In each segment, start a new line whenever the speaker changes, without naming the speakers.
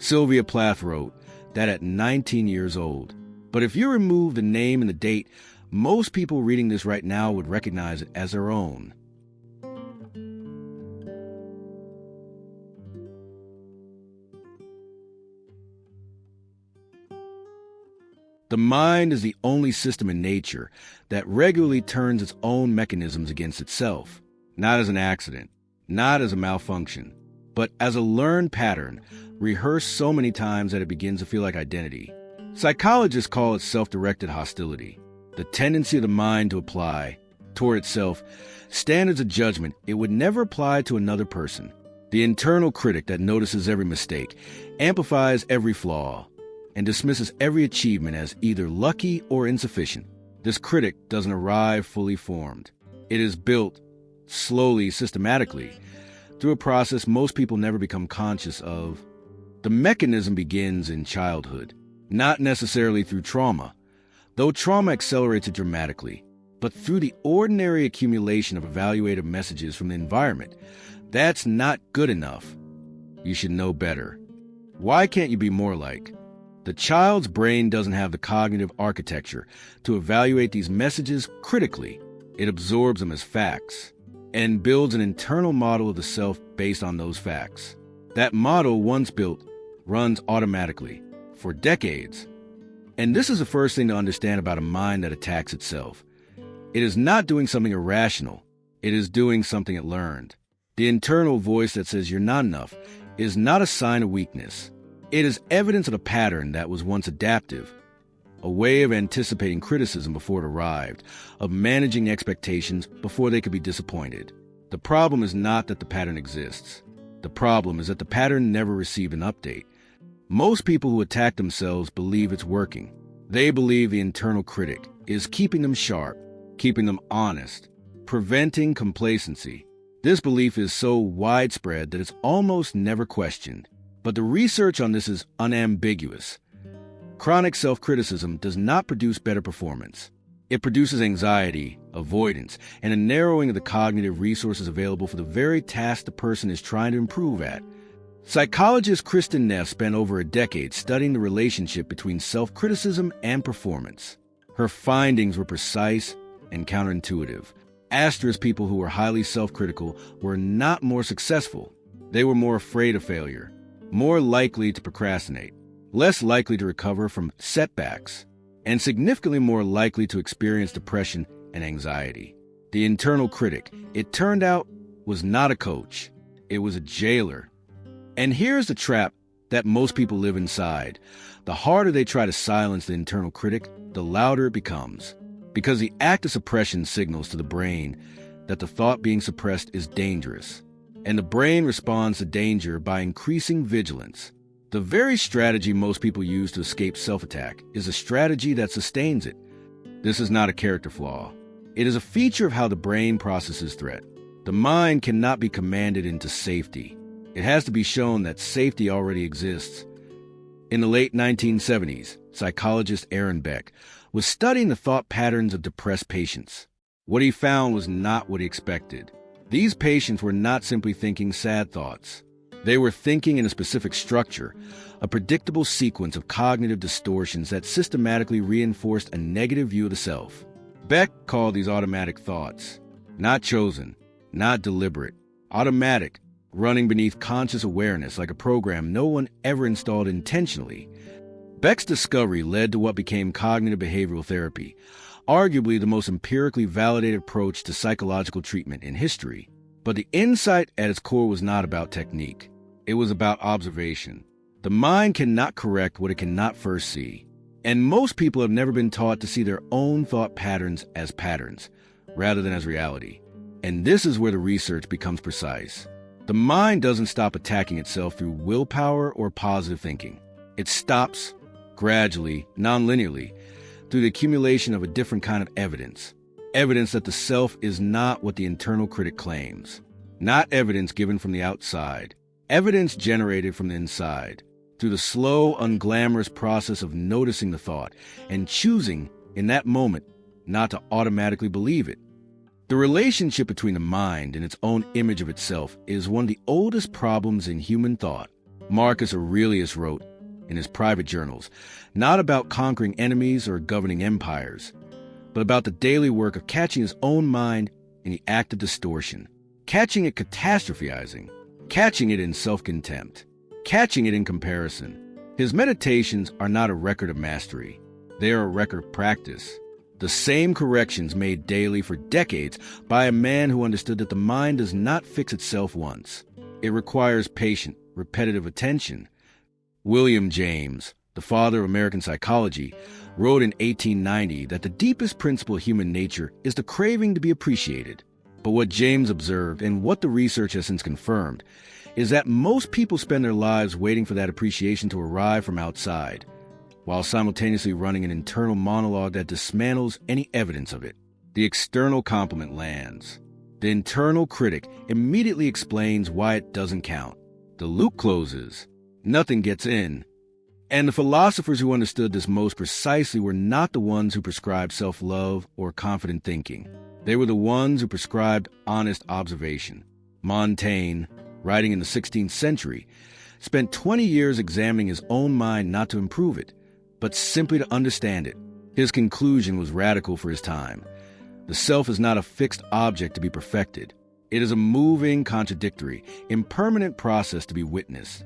Sylvia Plath wrote that at 19 years old. But if you remove the name and the date, most people reading this right now would recognize it as their own. The mind is the only system in nature that regularly turns its own mechanisms against itself, not as an accident, not as a malfunction, but as a learned pattern, rehearsed so many times that it begins to feel like identity. Psychologists call it self-directed hostility, the tendency of the mind to apply, toward itself, standards of judgment it would never apply to another person. The internal critic that notices every mistake, amplifies every flaw, and dismisses every achievement as either lucky or insufficient. This critic doesn't arrive fully formed. It is built slowly, systematically, through a process most people never become conscious of. The mechanism begins in childhood, not necessarily through trauma, though trauma accelerates it dramatically, but through the ordinary accumulation of evaluative messages from the environment. That's not good enough. You should know better. Why can't you be more like? The child's brain doesn't have the cognitive architecture to evaluate these messages critically. It absorbs them as facts and builds an internal model of the self based on those facts. That model, once built, runs automatically for decades. And this is the first thing to understand about a mind that attacks itself. It is not doing something irrational. It is doing something it learned. The internal voice that says you're not enough is not a sign of weakness. It is evidence of a pattern that was once adaptive, a way of anticipating criticism before it arrived, of managing expectations before they could be disappointed. The problem is not that the pattern exists. The problem is that the pattern never received an update. Most people who attack themselves believe it's working. They believe the internal critic is keeping them sharp, keeping them honest, preventing complacency. This belief is so widespread that it's almost never questioned. But the research on this is unambiguous. Chronic self-criticism does not produce better performance. It produces anxiety, avoidance, and a narrowing of the cognitive resources available for the very task the person is trying to improve at. Psychologist Kristen Neff spent over a decade studying the relationship between self-criticism and performance. Her findings were precise and counterintuitive. Asterisk people who were highly self-critical were not more successful. They were more afraid of failure, more likely to procrastinate, less likely to recover from setbacks, and significantly more likely to experience depression and anxiety. The internal critic, it turned out, was not a coach. It was a jailer. And here's the trap that most people live inside. The harder they try to silence the internal critic, the louder it becomes. Because the act of suppression signals to the brain that the thought being suppressed is dangerous. And the brain responds to danger by increasing vigilance. The very strategy most people use to escape self-attack is a strategy that sustains it. This is not a character flaw. It is a feature of how the brain processes threat. The mind cannot be commanded into safety. It has to be shown that safety already exists. In the late 1970s, psychologist Aaron Beck was studying the thought patterns of depressed patients. What he found was not what he expected. These patients were not simply thinking sad thoughts. They were thinking in a specific structure, a predictable sequence of cognitive distortions that systematically reinforced a negative view of the self. Beck called these automatic thoughts. Not chosen, not deliberate, automatic, running beneath conscious awareness like a program no one ever installed intentionally. Beck's discovery led to what became cognitive behavioral therapy, arguably the most empirically validated approach to psychological treatment in history. But the insight at its core was not about technique. It was about observation. The mind cannot correct what it cannot first see. And most people have never been taught to see their own thought patterns as patterns, rather than as reality. And this is where the research becomes precise. The mind doesn't stop attacking itself through willpower or positive thinking. It stops, gradually, non-linearly, through the accumulation of a different kind of evidence. Evidence that the self is not what the internal critic claims. Not evidence given from the outside. Evidence generated from the inside. through the slow, unglamorous process of noticing the thought and choosing, in that moment, not to automatically believe it. The relationship between the mind and its own image of itself is one of the oldest problems in human thought. Marcus Aurelius wrote in his private journals, not about conquering enemies or governing empires, but about the daily work of catching his own mind in the act of distortion, catching it catastrophizing, catching it in self-contempt, catching it in comparison. His meditations are not a record of mastery. They are a record of practice. The same corrections made daily for decades by a man who understood that the mind does not fix itself once. It requires patient, repetitive attention. William James, the father of American psychology, wrote in 1890 that the deepest principle of human nature is the craving to be appreciated. But what James observed, and what the research has since confirmed, is that most people spend their lives waiting for that appreciation to arrive from outside, while simultaneously running an internal monologue that dismantles any evidence of it. The external compliment lands. The internal critic immediately explains why it doesn't count. The loop closes. Nothing gets in. And the philosophers who understood this most precisely were not the ones who prescribed self-love or confident thinking. They were the ones who prescribed honest observation. Montaigne, writing in the 16th century, spent 20 years examining his own mind not to improve it, but simply to understand it. His conclusion was radical for his time. The self is not a fixed object to be perfected. It is a moving, contradictory, impermanent process to be witnessed.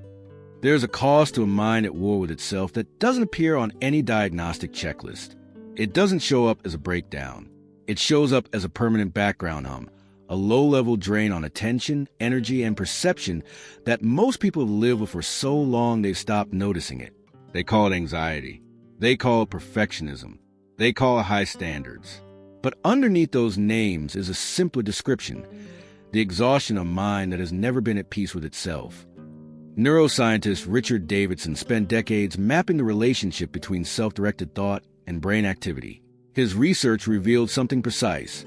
There is a cost to a mind at war with itself that doesn't appear on any diagnostic checklist. It doesn't show up as a breakdown. It shows up as a permanent background hum, a low-level drain on attention, energy, and perception that most people have lived with for so long they've stopped noticing it. They call it anxiety. They call it perfectionism. They call it high standards. But underneath those names is a simpler description, the exhaustion of mind that has never been at peace with itself. Neuroscientist Richard Davidson spent decades mapping the relationship between self-directed thought and brain activity. His research revealed something precise.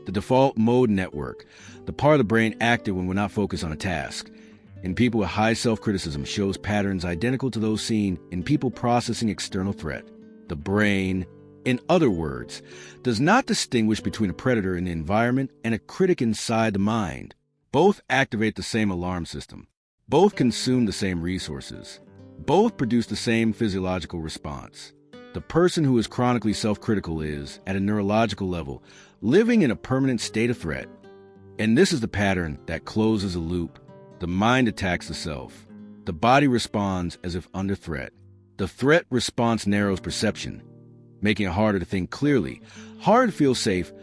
The default mode network, the part of the brain active when we're not focused on a task, in people with high self-criticism shows patterns identical to those seen in people processing external threat. The brain, in other words, does not distinguish between a predator in the environment and a critic inside the mind. Both activate the same alarm system. Both consume the same resources. Both produce the same physiological response. The person who is chronically self-critical is, at a neurological level, living in a permanent state of threat. And this is the pattern that closes a loop. The mind attacks the self. The body responds as if under threat. The threat response narrows perception, making it harder to think clearly, harder to feel safe,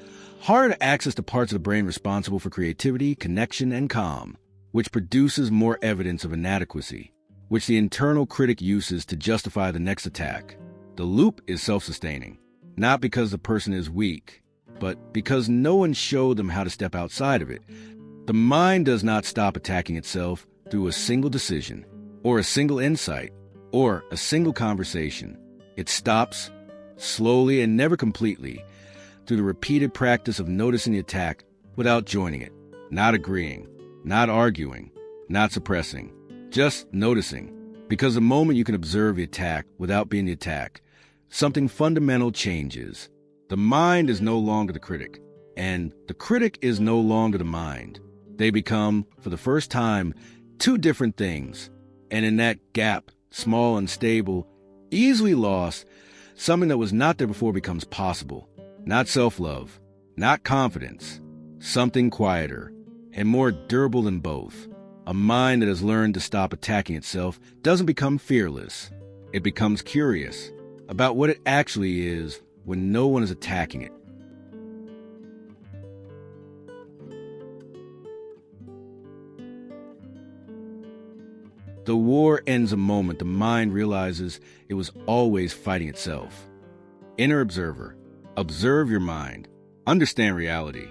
harder to access the parts of the brain responsible for creativity, connection, and calm, which produces more evidence of inadequacy, which the internal critic uses to justify the next attack. The loop is self-sustaining, not because the person is weak, but because no one showed them how to step outside of it. The mind does not stop attacking itself through a single decision, or a single insight, or a single conversation. It stops, slowly and never completely, through the repeated practice of noticing the attack without joining it, not agreeing, not arguing, not suppressing, just noticing. Because the moment you can observe the attack without being the attack, something fundamental changes. The mind is no longer the critic, and the critic is no longer the mind. They become, for the first time, two different things. And in that gap, small, unstable, easily lost, something that was not there before becomes possible. Not self-love, not confidence, something quieter and more durable than both. A mind that has learned to stop attacking itself doesn't become fearless. It becomes curious about what it actually is when no one is attacking it. The war ends the moment the mind realizes it was always fighting itself. Inner observer. Observe your mind. Understand reality.